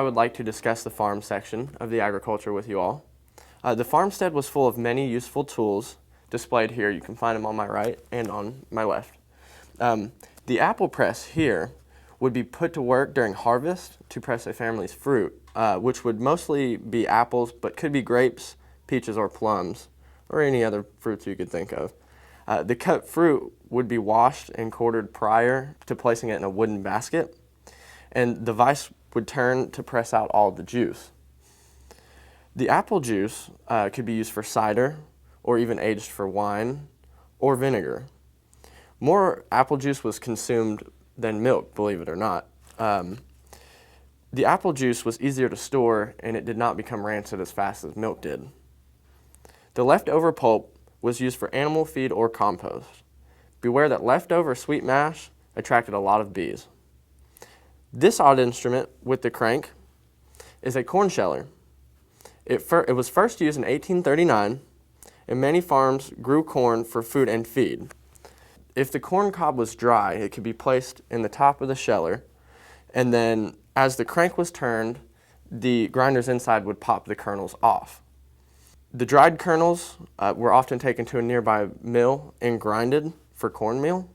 would like to discuss the farm section of the agriculture with you all. The farmstead was full of many useful tools displayed here. You can find them on my right and on my left. The apple press here would be put to work during harvest to press a family's fruit, which would mostly be apples, but could be grapes, peaches, or plums, or any other fruits you could think of. The cut fruit would be washed and quartered prior to placing it in a wooden basket, and the vise would turn to press out all the juice. The apple juice could be used for cider, or even aged for wine or vinegar. More apple juice was consumed than milk, believe it or not. The apple juice was easier to store, and it did not become rancid as fast as milk did. The leftover pulp was used for animal feed or compost. Beware that leftover sweet mash attracted a lot of bees. This odd instrument with the crank is a corn sheller. It was first used in 1839, and many farms grew corn for food and feed. If the corn cob was dry, it could be placed in the top of the sheller, and then as the crank was turned, the grinders inside would pop the kernels off. The dried kernels were often taken to a nearby mill and grinded for cornmeal.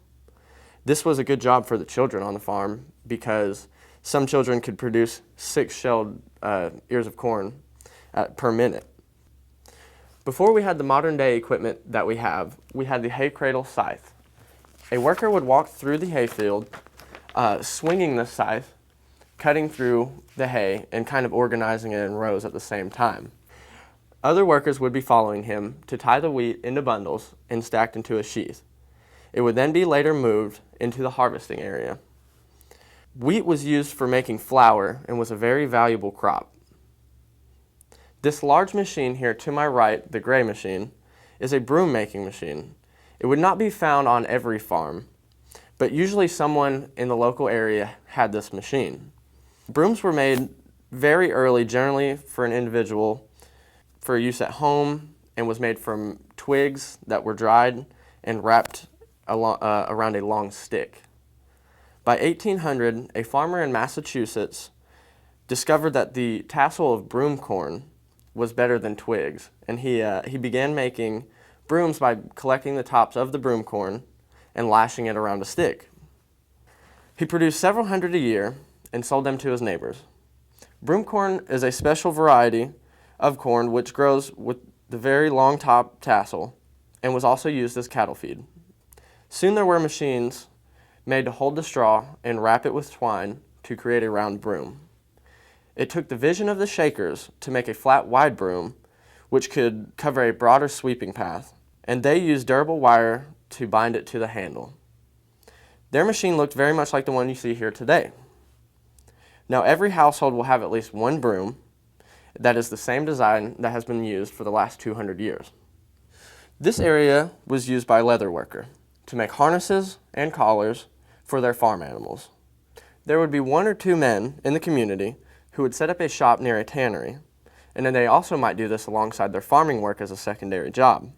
This was a good job for the children on the farm because some children could produce 6 shelled ears of corn per minute. Before we had the modern day equipment that we had the hay cradle scythe. A worker would walk through the hayfield, swinging the scythe, cutting through the hay, and kind of organizing it in rows at the same time. Other workers would be following him to tie the wheat into bundles and stacked into a sheath. It would then be later moved into the harvesting area. Wheat was used for making flour and was a very valuable crop. This large machine here to my right, the gray machine, is a broom making machine. It would not be found on every farm, but usually someone in the local area had this machine. Brooms were made very early, generally for an individual, for use at home, and was made from twigs that were dried and wrapped around a long stick. By 1800, a farmer in Massachusetts discovered that the tassel of broom corn was better than twigs, and he began making brooms by collecting the tops of the broom corn and lashing it around a stick. He produced several hundred a year and sold them to his neighbors. Broom corn is a special variety of corn which grows with the very long top tassel and was also used as cattle feed. Soon there were machines made to hold the straw and wrap it with twine to create a round broom. It took the vision of the Shakers to make a flat, wide broom which could cover a broader sweeping path, and they used durable wire to bind it to the handle. Their machine looked very much like the one you see here today. Now every household will have at least one broom that is the same design that has been used for the last 200 years. This area was used by a leather worker to make harnesses and collars for their farm animals. There would be 1 or 2 men in the community who would set up a shop near a tannery, and then they also might do this alongside their farming work as a secondary job.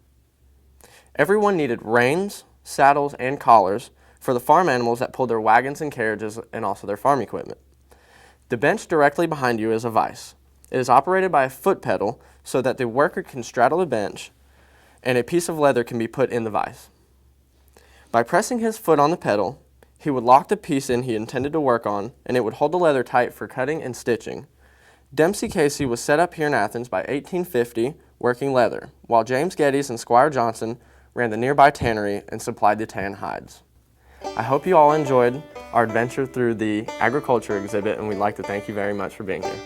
Everyone needed reins, saddles, and collars for the farm animals that pulled their wagons and carriages and also their farm equipment. The bench directly behind you is a vise. It is operated by a foot pedal so that the worker can straddle the bench and a piece of leather can be put in the vise. By pressing his foot on the pedal, he would lock the piece in he intended to work on, and it would hold the leather tight for cutting and stitching. Dempsey Casey was set up here in Athens by 1850 working leather, while James Geddes and Squire Johnson ran the nearby tannery and supplied the tan hides. I hope you all enjoyed our adventure through the agriculture exhibit, and we'd like to thank you very much for being here.